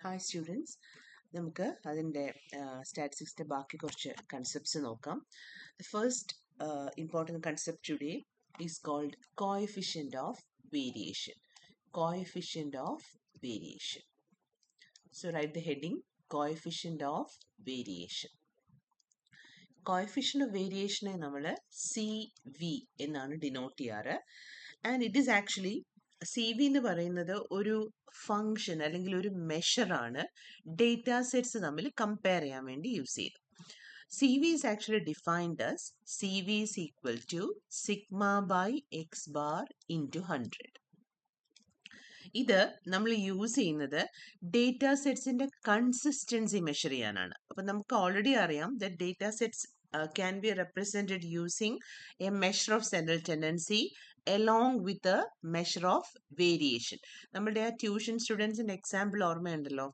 Hi students, നമുക്ക് അതിൻ്റെ സ്റ്റാറ്റിസ്റ്റിക്സിൻ്റെ ബാക്കി കുറച്ച് കൺസെപ്റ്റ്സ് നോക്കാം. The first important concept today is called coefficient of variation. Coefficient of variation. So write the heading coefficient of variation. Coefficient of variation നമ്മൾ CV എന്നാണ് denote ചെയ്യാറ്. And it is actually CV എന്ന് പറയുന്നത് ഒരു function അല്ലെങ്കിൽ ഒരു മെഷറാണ് data sets തമ്മിൽ compare ചെയ്യാൻ വേണ്ടി യൂസ് ചെയ്തത്. CV is actually defined as CV is equal to sigma by x bar into 100. ഇത് നമ്മൾ യൂസ് ചെയ്യുന്നത് ഡേറ്റാ സെറ്റ്സിന്റെ കൺസിസ്റ്റൻസി മെഷർ ചെയ്യാനാണ്. അപ്പം നമുക്ക് ഓൾറെഡി അറിയാം that data sets can be represented using a measure of central tendency along with a measure of variation. നമ്മുടെ ആ tuition സ്റ്റുഡൻസിൻ്റെ example ഓർമ്മയുണ്ടല്ലോ,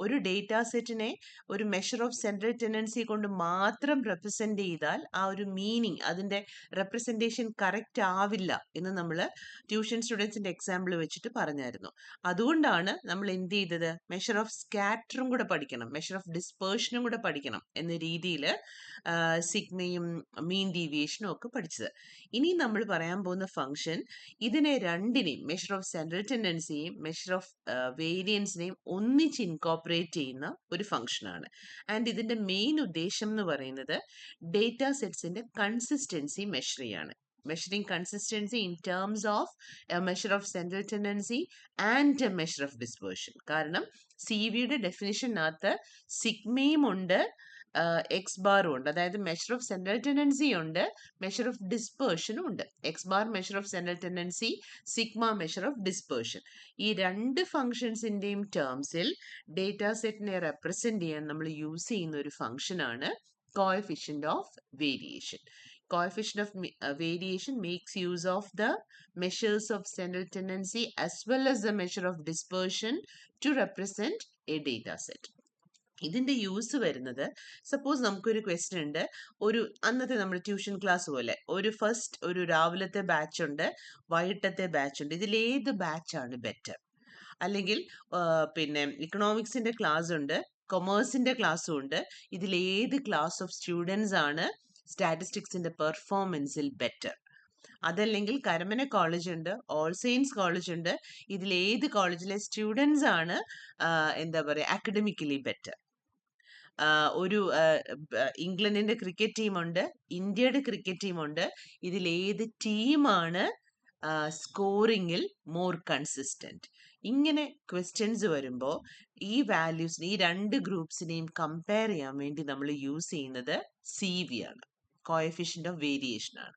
ഒരു ഡേറ്റാ സെറ്റിനെ ഒരു മെഷർ ഓഫ് സെൻട്രൽ ടെൻഡൻസി കൊണ്ട് മാത്രം റെപ്രസെൻ്റ് ചെയ്താൽ ആ ഒരു മീനിങ്, അതിൻ്റെ റെപ്രസെൻറ്റേഷൻ കറക്റ്റ് ആവില്ല എന്ന് നമ്മൾ ട്യൂഷൻ സ്റ്റുഡൻസിൻ്റെ എക്സാമ്പിൾ വെച്ചിട്ട് പറഞ്ഞായിരുന്നു. അതുകൊണ്ടാണ് നമ്മൾ എന്ത് ചെയ്തത്, മെഷർ ഓഫ് സ്കാറ്ററും കൂടെ പഠിക്കണം, മെഷർ ഓഫ് ഡിസ്പേർഷനും കൂടെ പഠിക്കണം എന്ന രീതിയിൽ സിഗ്മയും മീൻ ഡീവിയേഷനും ഒക്കെ പഠിച്ചത്. ഇനി നമ്മൾ പറയാൻ പോകുന്ന ഫംഗ്ഷൻ ഇതിനെ രണ്ടിനെയും, മെഷർ ഓഫ് സെൻട്രൽ ടെൻഡൻസിയെയും മെഷർ ഓഫ് വേരിയൻസിനെയും ഒന്നിച്ച് ഇൻകോപ്പറേറ്റ് ചെയ്യുന്ന ഒരു ഫംഗ്ഷനാണ്. ആൻഡ് ഇതിന്റെ മെയിൻ ഉദ്ദേശം എന്ന് പറയുന്നത് ഡേറ്റാ സെറ്റ്സിന്റെ കൺസിസ്റ്റൻസി മെഷർ ചെയ്യാണ്. Measuring consistency in terms of a measure of central tendency and a measure of dispersion. കാരണം CV-യുടെ ഡെഫിനിഷനകത്ത് സിഗ്മയും ഉണ്ട്, എക്സ് ബാറും ഉണ്ട്. അതായത് മെഷർ ഓഫ് സെൻട്രൽ ടെൻഡൻസി ഉണ്ട്, മെഷർ ഓഫ് ഡിസ്പേർഷനും ഉണ്ട്. X bar measure of central tendency, sigma measure of dispersion. ഈ രണ്ട് ഫംഗ്ഷൻസിൻ്റെയും ടേംസിൽ data സെറ്റിനെ represent ചെയ്യാൻ നമ്മൾ യൂസ് ചെയ്യുന്ന ഒരു ഫംഗ്ഷനാണ് coefficient of variation. Coefficient of variation makes use of the measures of central tendency as well as the measure of dispersion to represent a data set. ഇതിൻ്റെ use വരുന്നത്, സപ്പോസ് നമുക്കൊരു question ഉണ്ട്, ഒരു അന്നത്തെ നമ്മുടെ ട്യൂഷൻ ക്ലാസ് പോലെ ഒരു രാവിലത്തെ ബാച്ച് ഉണ്ട്, വൈകിട്ടത്തെ ബാച്ച് ഉണ്ട്, ഇതിലേത് ബാച്ചാണ് ബെറ്റർ? അല്ലെങ്കിൽ പിന്നെ ഇക്കണോമിക്സിന്റെ ക്ലാസ് ഉണ്ട്, കൊമേഴ്സിന്റെ ക്ലാസ്സും ഉണ്ട്, ഇതിലേത് ക്ലാസ് ഓഫ് സ്റ്റുഡൻസ് ആണ് സ്റ്റാറ്റിസ്റ്റിക്സിന്റെ പെർഫോമൻസിൽ ബെറ്റർ? അതല്ലെങ്കിൽ കരമന കോളേജ് ഉണ്ട്, ഓൾ സെയിൻസ് കോളേജ് ഉണ്ട്, ഇതിലേത് കോളേജിലെ സ്റ്റുഡൻസ് ആണ് എന്താ പറയുക അക്കഡമിക്കലി ബെറ്റർ? ഒരു ഇംഗ്ലണ്ടിന്റെ ക്രിക്കറ്റ് ടീമുണ്ട്, ഇന്ത്യയുടെ ക്രിക്കറ്റ് ടീമുണ്ട്, ഇതിലേത് ടീമാണ് സ്കോറിങ്ങിൽ മോർ കൺസിസ്റ്റന്റ്? ഇങ്ങനെ ക്വസ്റ്റ്യൻസ് വരുമ്പോൾ ഈ വാല്യൂസിനെ, ഈ രണ്ട് ഗ്രൂപ്പ്സിനെയും കമ്പയർ ചെയ്യാൻ വേണ്ടി നമ്മൾ യൂസ് ചെയ്യുന്നത് CV ആണ്, കോഎഫിഷ്യന്റ് ഓഫ് വേരിയേഷൻ ആണ്.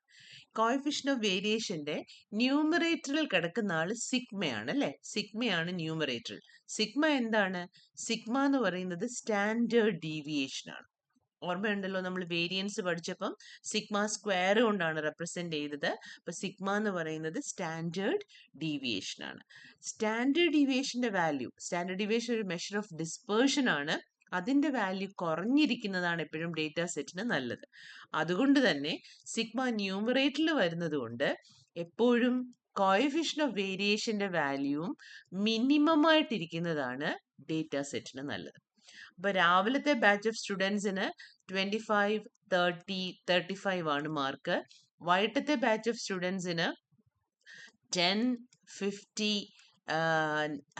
കോഎഫിഷ്യന്റ് ഓഫ് വേരിയേഷന്റെ ന്യൂമറേറ്ററിൽ കിടക്കുന്ന ആള് സിഗ്മയാണ് അല്ലെ, സിഗ്മയാണ് ന്യൂമറേറ്ററിൽ. സിഗ്മ എന്താണ്? സിഗ്മ എന്ന് പറയുന്നത് സ്റ്റാൻഡേർഡ് ഡീവിയേഷൻ ആണ്. ഓർമ്മയുണ്ടല്ലോ, നമ്മൾ വേരിയൻസ് പഠിച്ചപ്പം സിഗ്മ സ്ക്വയർ കൊണ്ടാണ് റെപ്രസെന്റ് ചെയ്തത്. അപ്പൊ സിഗ്മ എന്ന് പറയുന്നത് സ്റ്റാൻഡേർഡ് ഡീവിയേഷൻ ആണ്. സ്റ്റാൻഡേർഡ് ഡീവിയേഷന്റെ വാല്യൂ, സ്റ്റാൻഡേർഡ് ഡീവിയേഷൻ ഒരു മെഷർ ഓഫ് ഡിസ്പേർഷൻ ആണ്, അതിന്റെ വാല്യൂ കുറഞ്ഞിരിക്കുന്നതാണ് എപ്പോഴും ഡേറ്റാ സെറ്റിന് നല്ലത്. അതുകൊണ്ട് തന്നെ സിഗ്മ ന്യൂമറേറ്ററിൽ വരുന്നത് കൊണ്ട് എപ്പോഴും കോഎഫിഷ്യന്റ് ഓഫ് വേരിയേഷന്റെ വാല്യൂവും മിനിമം ആയിട്ടിരിക്കുന്നതാണ് ഡേറ്റാ സെറ്റിന് നല്ലത്. അപ്പൊ രാവിലത്തെ ബാച്ച് ഓഫ് സ്റ്റുഡൻസിന് 25, 30, 35 ആണ് മാർക്ക്. വൈകിട്ടത്തെ ബാച്ച് ഓഫ് സ്റ്റുഡൻസിന് 10, 50,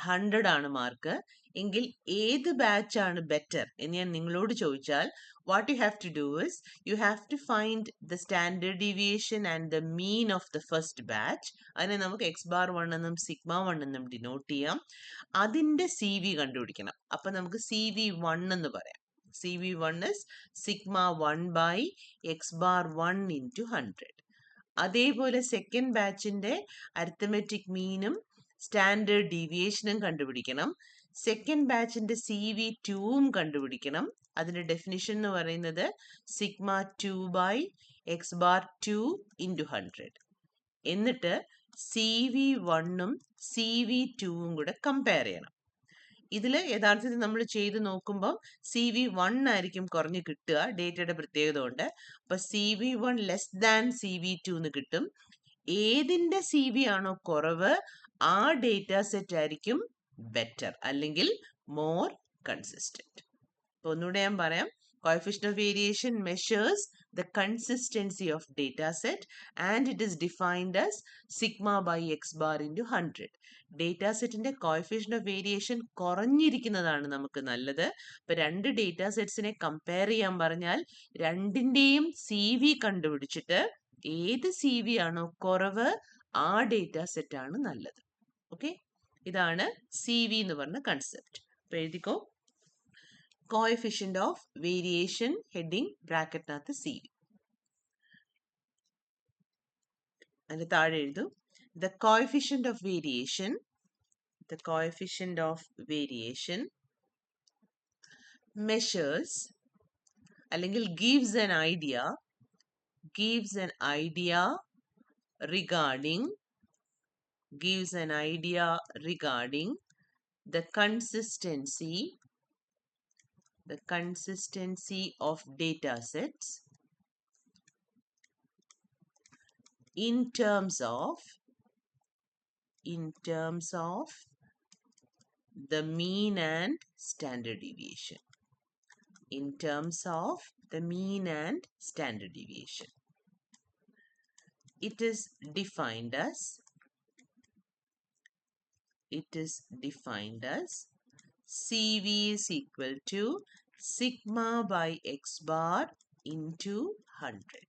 100 ആണ് മാർക്ക്. എങ്കിൽ ഏത് ബാച്ച് ആണ് ബെറ്റർ എന്ന് ഞാൻ നിങ്ങളോട് ചോദിച്ചാൽ, what you have to do is you have to find the standard deviation and the mean of the first batch. അതിനെ നമുക്ക് എക്സ് ബാർ 1 എന്നും സിഗ്മ 1 എന്നും ഡിനോട്ട് ചെയ്യാം. അതിന്റെ CV കണ്ടുപിടിക്കണം. അപ്പൊ നമുക്ക് CV1 എന്ന് പറയാം. CV1 is sigma 1 by x bar 1 into 100. അതേപോലെ സെക്കൻഡ് ബാച്ചിന്റെ അരിത്തമെറ്റിക് മീനും സ്റ്റാൻഡേർഡ് ഡീവിയേഷനും കണ്ടുപിടിക്കണം. സെക്കൻഡ് ബാച്ചിന്റെ CV2ഉം കണ്ടുപിടിക്കണം. അതിന്റെ ഡെഫിനിഷൻ എന്ന് പറയുന്നത് sigma 2 by x bar 2 into 100. എന്നിട്ട് CV1ഉം CV2ഉം കൂടെ കമ്പയർ ചെയ്യണം. ഇതിൽ യഥാർത്ഥത്തിൽ നമ്മൾ ചെയ്ത് നോക്കുമ്പോൾ CV1 ആയിരിക്കും കുറഞ്ഞ് കിട്ടുക, ഡേറ്റയുടെ പ്രത്യേകത കൊണ്ട്. അപ്പൊ CV1 ലെസ് ദാൻ CV2 എന്ന് കിട്ടും. ഏതിന്റെ CV ആണോ കുറവ് ആ ഡേറ്റ സെറ്റ് ആയിരിക്കും ബെറ്റർ അല്ലെങ്കിൽ മോർ consistent. അപ്പോൾ ഒന്നുകൂടെ ഞാൻ പറയാം. Coefficient of variation measures the consistency of data set and it is defined as sigma by x bar into 100. Data സെറ്റിന്റെ കോഎഫിഷ്യന്റ് ഓഫ് വേരിയേഷൻ കുറഞ്ഞിരിക്കുന്നതാണ് നമുക്ക് നല്ലത്. ഇപ്പൊ രണ്ട് ഡേറ്റാ സെറ്റ്സിനെ കമ്പയർ ചെയ്യാൻ പറഞ്ഞാൽ രണ്ടിന്റെയും സി വി കണ്ടുപിടിച്ചിട്ട് ഏത് സി വി ആണോ കുറവ് ആ ഡേറ്റാ സെറ്റ് ആണ് നല്ലത്. ഓക്കെ, ഇതാണ് സി വി എന്ന് പറഞ്ഞ കൺസെപ്റ്റ്. അപ്പൊ എഴുതിക്കോ, കോഎഫിഷ്യന്റ് ഓഫ് വേരിയേഷൻ ഹെഡിങ് ബ്രാക്കറ്റിനകത്ത് സി വി. അതിന്റെ താഴെ എഴുതും the coefficient of variation measures അല്ലെങ്കിൽ gives an idea regarding the consistency of data sets in terms of the mean and standard deviation. It is defined as CV is equal to sigma by x bar into 100.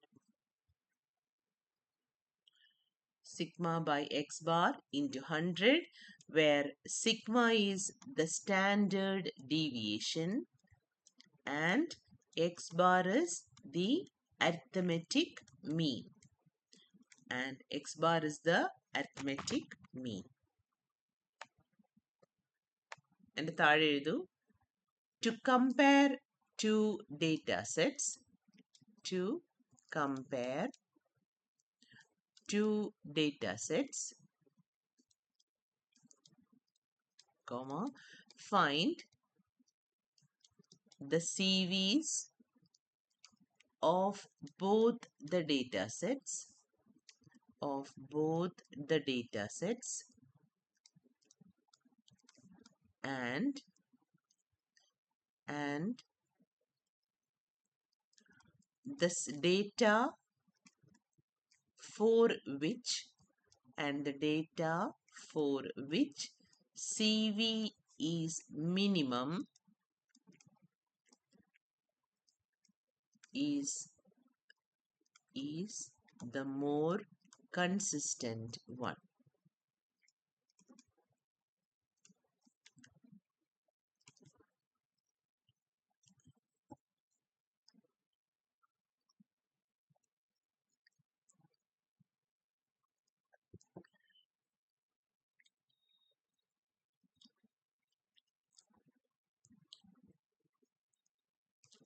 Sigma by x bar into 100, where sigma is the standard deviation and x bar is the arithmetic mean. And താഴെ എഴുതൂ, to compare two data sets, find the CVs of both the data sets and this data for which CV is minimum is the more consistent one.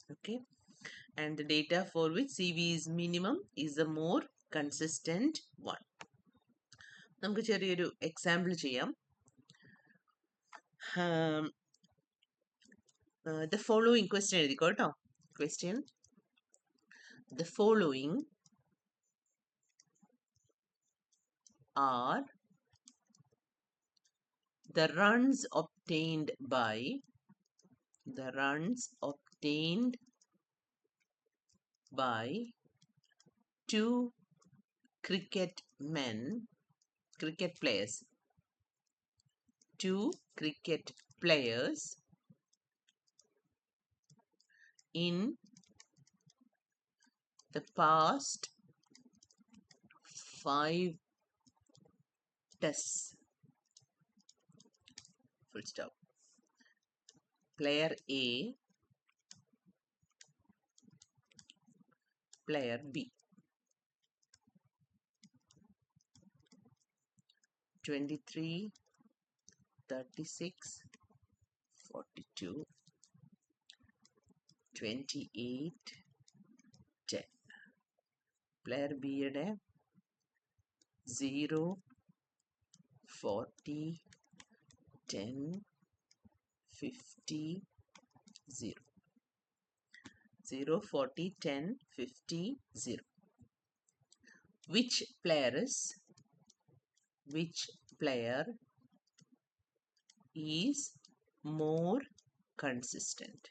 Okay, and the data for which CV is minimum is the more consistent one. നമുക്ക് ചെറിയൊരു example ചെയ്യാം. The following question എഴുതിക്കോ കേട്ടോ. Question, the following are the runs obtained by two cricket players in the past 5 tests. Full stop. Player A, player B. 23, 36, 42, 28, 10. Player B യുടെ 0, 40, 10, 50, 0. 0, 40, 10, 50, 0. Which player is more consistent.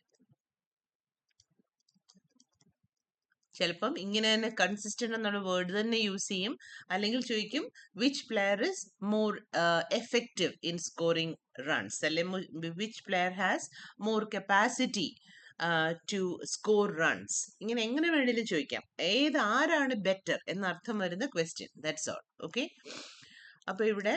ചിലപ്പം ഇങ്ങനെ തന്നെ consistent എന്നുള്ള word തന്നെ use ചെയ്യും, അല്ലെങ്കിൽ ചോദിക്കും which player is more effective in scoring runs, അല്ലെങ്കിൽ which player has more capacity to score runs. ഇങ്ങനെ എങ്ങനെ വേണമെങ്കിലും ചോദിക്കാം. ആരാണ് ബെറ്റർ എന്നർത്ഥം വരുന്ന ക്വസ്റ്റ്യൻ. That's all. ഓക്കെ. അപ്പൊ ഇവിടെ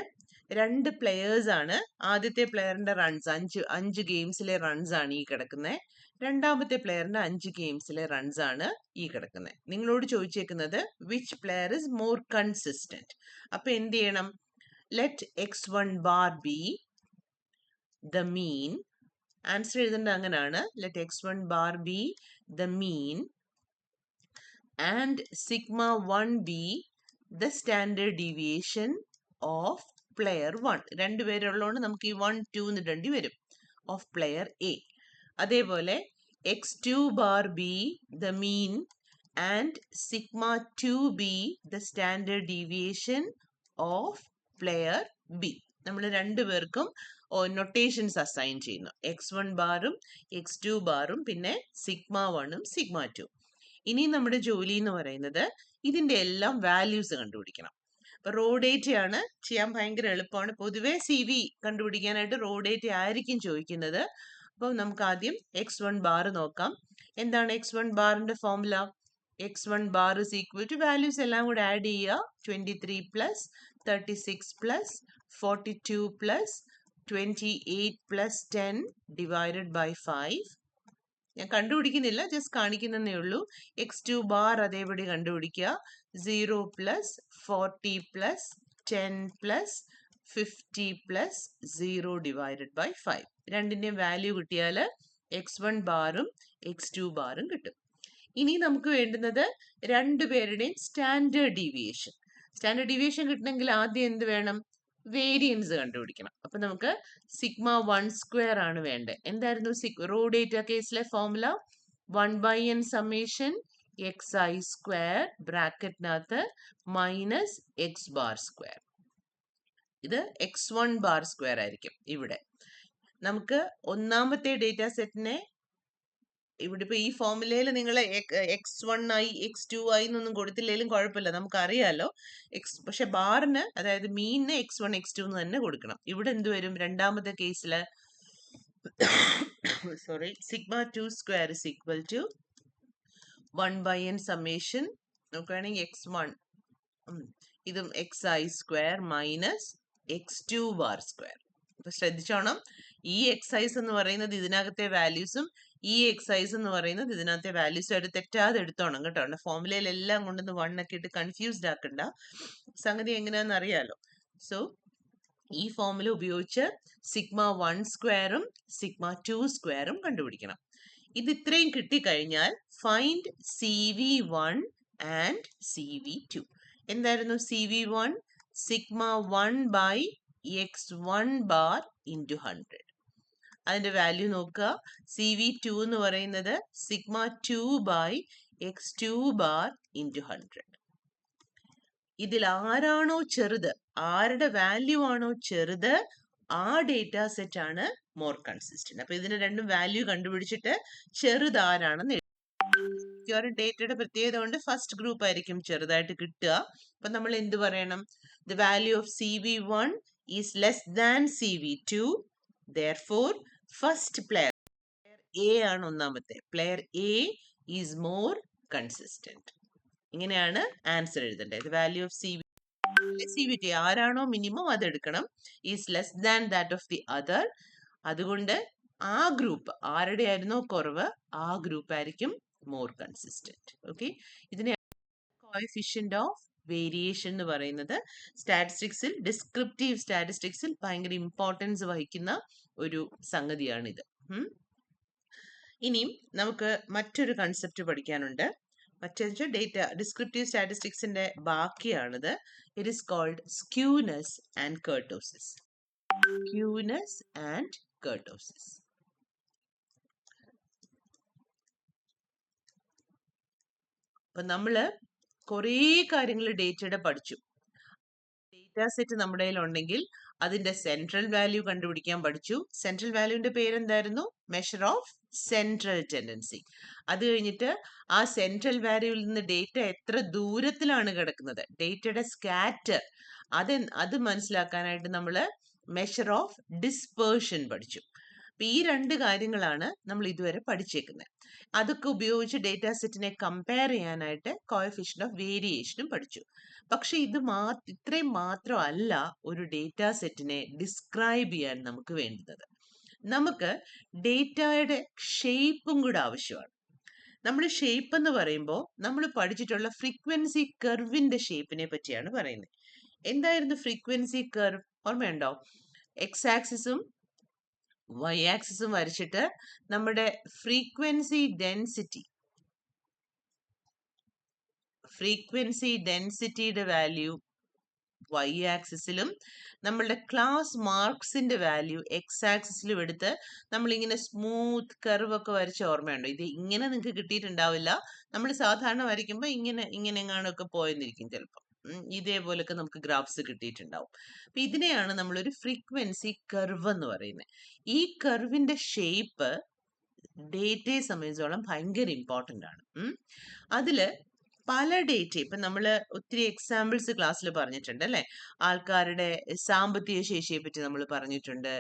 2 പ്ലെയേഴ്സ് ആണ്. ആദ്യത്തെ പ്ലെയറിന്റെ റൺസ് 5 ഗെയിംസിലെ റൺസ് ആണ് ഈ കിടക്കുന്നത്. രണ്ടാമത്തെ പ്ലെയറിന്റെ 5 ഗെയിംസിലെ റൺസ് ആണ് ഈ കിടക്കുന്നത്. നിങ്ങളോട് ചോദിച്ചേക്കുന്നത് which player is more consistent. അപ്പൊ എന്ത് ചെയ്യണം? Let x1 bar be the mean. Answer എഴുതേണ്ട അങ്ങനെയാണ്. Let x1 bar be the mean and sigma 1 be the standard deviation of player 1. 2 പേരുള്ളതുകൊണ്ട് നമുക്ക് ഈ 1 2 എന്നിടേണ്ടി വരും. Of player A. അതേപോലെ x2 bar be the mean and sigma 2 be the standard deviation of player B. നമ്മൾ 2 പേർക്കും notations assign ചെയ്യുന്നു. x1 ബാറും x2 ബാറും പിന്നെ സിഗ്മ 1ഉം സിഗ്മ 2. ഇനി നമ്മുടെ ജോലി എന്ന് പറയുന്നത് ഇതിന്റെ എല്ലാം വാല്യൂസ് കണ്ടുപിടിക്കണം. അപ്പൊ റോ ഡേറ്റ ആണ് ചെയ്യാൻ ഭയങ്കര എളുപ്പമാണ്. പൊതുവെ CV കണ്ടുപിടിക്കാനായിട്ട് റോ ഡേറ്റ ആയിരിക്കും ചോദിക്കുന്നത്. അപ്പോൾ നമുക്ക് ആദ്യം x1 ബാർ നോക്കാം. എന്താണ് x1 ബാറിന്റെ formula? x1 bar is equal to values എല്ലാം കൂടെ ആഡ് ചെയ്യുക. 23 plus 36 plus 42 plus 28 plus 10 divided by 5. ഞാൻ കണ്ടുപിടിക്കുന്നില്ല, ജസ്റ്റ് കാണിക്കുന്നതേ ഉള്ളൂ. x2 ബാർ അതേപടി കണ്ടുപിടിക്കുക. 0 plus 40 plus 10 plus 50 plus 0 divided by 5. രണ്ടിന്റെയും വാല്യൂ കിട്ടിയാൽ x1 ബാറും x2 ബാറും കിട്ടും. ഇനി നമുക്ക് വേണ്ടുന്നത് 2 പേരുടെയും സ്റ്റാൻഡേർഡ് ഡീവിയേഷൻ. സ്റ്റാൻഡേർഡ് ഡീവിയേഷൻ കിട്ടണമെങ്കിൽ ആദ്യം എന്ത് വേണം? വേരിയൻസ് കണ്ടുപിടിക്കണം. അപ്പൊ നമുക്ക് സിഗ്മ 1 സ്ക്വയർ ആണ് വേണ്ടത്. എന്തായിരുന്നു റോ ഡേറ്റ കേസിലെ formula? 1/n summation xi square ബ്രാക്കറ്റിനകത്ത് മൈനസ് എക്സ് ബാർ സ്ക്വയർ. ഇത് x1 ബാർ സ്ക്വയർ ആയിരിക്കും. ഇവിടെ നമുക്ക് ഒന്നാമത്തെ ഡേറ്റ സെറ്റിനെ ഇവിടെ ഇപ്പൊ ഈ ഫോർമുലയിൽ നിങ്ങൾ x1i x2i എന്നൊന്നും കൊടുത്തില്ലെങ്കിലും കുഴപ്പമില്ല, നമുക്കറിയാലോ. പക്ഷെ ബാറിന്, അതായത് മീനിന് x1 x2 എന്ന് തന്നെ കൊടുക്കണം. ഇവിടെ എന്ത് വരും? രണ്ടാമത്തെ കേസില് sorry, sigma 2 square is equal to 1/n summation നോക്കുകയാണെങ്കിൽ x1 ഇതും xi square minus x2 bar square. അപ്പൊ ശ്രദ്ധിച്ചോണം, ഈ എക്സൈസ് എന്ന് പറയുന്നത് ഇതിനകത്തെ വാല്യൂസും ഈ എക്സൈസ് എന്ന് പറയുന്നത് ഇതിനകത്തെ വാല്യൂസും ആയിട്ട് തെറ്റാതെ എടുത്തോണം കേട്ടോ. ഫോർമുലയിൽ എല്ലാം കൊണ്ടുവന്ന് 1 ഒക്കെ ഇട്ട് കൺഫ്യൂസ്ഡ് ആക്കണ്ട. സംഗതി എങ്ങനെയാണെന്ന് അറിയാലോ. സോ ഈ ഫോർമുല ഉപയോഗിച്ച് സിഗ്മ 1 സ്ക്വയറും സിഗ്മ 2 സ്ക്വയറും കണ്ടുപിടിക്കണം. ഇത് ഇത്രയും കിട്ടിക്കഴിഞ്ഞാൽ ഫൈൻഡ് CV1 ആൻഡ് CV2. എന്തായിരുന്നു CV1? Sigma 1 by x1 bar into 100. അതിന്റെ വാല്യൂ നോക്കുക. CV2 എന്ന് പറയുന്നത് sigma 2 by x2 bar into 100. ഇതിൽ ആരാണോ ചെറുത്, ആരുടെ വാല്യൂ ആണോ ചെറുത്, ആ ഡേറ്റ സെറ്റ് ആണ് മോർ കൺസിസ്റ്റന്റ്. അപ്പൊ ഇതിന് രണ്ടും വാല്യൂ കണ്ടുപിടിച്ചിട്ട് ചെറുതാരാണെന്ന് മിക്കവാറും ഡേറ്റയുടെ പ്രത്യേകത കൊണ്ട് ഫസ്റ്റ് ഗ്രൂപ്പ് ആയിരിക്കും ചെറുതായിട്ട് കിട്ടുക. അപ്പൊ നമ്മൾ എന്ത് പറയണം? The value of CV1 is less than CV2. therefore first player A ആണ് ഒന്നാമത്തെ. Player A is more consistent. ഇങ്ങനെയാണ് ആൻസർ എഴുതേണ്ടത്. വാല്യൂ ഓഫ് CV2 ആരാണോ മിനിമം അത് എടുക്കണം. Is less than that of the other. അതുകൊണ്ട് ആ ഗ്രൂപ്പ് ആരുടെ ആയിരുന്നോ കുറവ്, ആ ഗ്രൂപ്പ് ആയിരിക്കും മോർ കൺസിസ്റ്റന്റ്. ഓക്കെ, ഇതിനെ കോഎഫിഷ്യന്റ് ഓഫ് വേരിയേഷൻ എന്ന് പറയുന്നത് സ്റ്റാറ്റിസ്റ്റിക്സിൽ, ഡിസ്ക്രിപ്റ്റീവ് സ്റ്റാറ്റിസ്റ്റിക്സിൽ ഭയങ്കര ഇമ്പോർട്ടൻസ് വഹിക്കുന്ന ഒരു സംഗതിയാണിത്. ഇനിയും നമുക്ക് മറ്റൊരു കൺസെപ്റ്റ് പഠിക്കാനുണ്ട്. മറ്റൊരു ഡേറ്റ ഡിസ്ക്രിപ്റ്റീവ് സ്റ്റാറ്റിസ്റ്റിക്സിന്റെ ബാക്കിയാണിത്. It is called skewness and kurtosis. Skewness and kurtosis. അപ്പൊ നമ്മള് കുറേ കാര്യങ്ങൾ ഡേറ്റയുടെ പഠിച്ചു. ഡേറ്റ സെറ്റ് നമ്മുടെ കയ്യിൽ ഉണ്ടെങ്കിൽ അതിന്റെ സെൻട്രൽ വാല്യൂ കണ്ടുപിടിക്കാൻ പഠിച്ചു. സെൻട്രൽ വാല്യൂവിന്റെ പേരെന്തായിരുന്നു? Measure of central tendency. അത് കഴിഞ്ഞിട്ട് ആ സെൻട്രൽ വാല്യൂവിൽ നിന്ന് ഡേറ്റ എത്ര ദൂരത്തിലാണ് കിടക്കുന്നത്, ഡേറ്റയുടെ സ്കാറ്റർ, അത് മനസ്സിലാക്കാനായിട്ട് നമ്മൾ മെഷർ ഓഫ് ഡിസ്പേർഷൻ പഠിച്ചു. അപ്പൊ ഈ രണ്ട് കാര്യങ്ങളാണ് നമ്മൾ ഇതുവരെ പഠിച്ചേക്കുന്നത്. അതൊക്കെ ഉപയോഗിച്ച് ഡേറ്റാ സെറ്റിനെ കമ്പയർ ചെയ്യാനായിട്ട് കോഎഫിഷ്യന്റ് ഓഫ് വേരിയേഷനും പഠിച്ചു. പക്ഷെ ഇത്രയും മാത്രമല്ല ഒരു ഡേറ്റാ സെറ്റിനെ ഡിസ്ക്രൈബ് ചെയ്യാൻ നമുക്ക് വേണ്ടുന്നത്. നമുക്ക് ഡേറ്റയുടെ ഷേപ്പും കൂടെ ആവശ്യമാണ്. നമ്മൾ ഷേപ്പ് എന്ന് പറയുമ്പോൾ നമ്മൾ പഠിച്ചിട്ടുള്ള ഫ്രീക്വൻസി കർവിന്റെ ഷേപ്പിനെ പറ്റിയാണ് പറയുന്നത്. എന്തായിരുന്നു ഫ്രീക്വൻസി കർവ്? ഓർമ്മയുണ്ടോ? എക്സ് ആക്സിസും വൈ ആക്സിസും വരച്ചിട്ട് നമ്മുടെ ഫ്രീക്വൻസി ഡെൻസിറ്റിയുടെ വാല്യൂ വൈ ആക്സിസിലും നമ്മളുടെ ക്ലാസ് മാർക്സിന്റെ വാല്യൂ എക്സ് ആക്സിസിലും എടുത്ത് നമ്മളിങ്ങനെ സ്മൂത്ത് കർവ് ഒക്കെ വരച്ച ഓർമ്മയുണ്ടോ? ഇത് ഇങ്ങനെ നിങ്ങൾക്ക് കിട്ടിയിട്ടുണ്ടാവില്ല. നമ്മൾ സാധാരണ വരയ്ക്കുമ്പോൾ ഇങ്ങനെ എങ്ങാനൊക്കെ പോയെന്നിരിക്കും ചിലപ്പോൾ. ഇതേപോലൊക്കെ നമുക്ക് ഗ്രാഫ്സ് കിട്ടിയിട്ടുണ്ടാവും. അപ്പൊ ഇതിനെയാണ് നമ്മളൊരു ഫ്രീക്വൻസി കർവ് എന്ന് പറയുന്നത്. ഈ കർവിന്റെ ഷേപ്പ് ഡേറ്റയെ സംബന്ധിച്ചോളം ഭയങ്കര ഇമ്പോർട്ടൻ്റ് ആണ്. അതില് പല ഡേറ്റ ഇപ്പൊ നമ്മൾ ഒത്തിരി എക്സാമ്പിൾസ് ക്ലാസ്സിൽ പറഞ്ഞിട്ടുണ്ട് അല്ലെ. ആൾക്കാരുടെ സാമ്പത്തിക ശേഷിയെ പറ്റി നമ്മൾ പറഞ്ഞിട്ടുണ്ട്,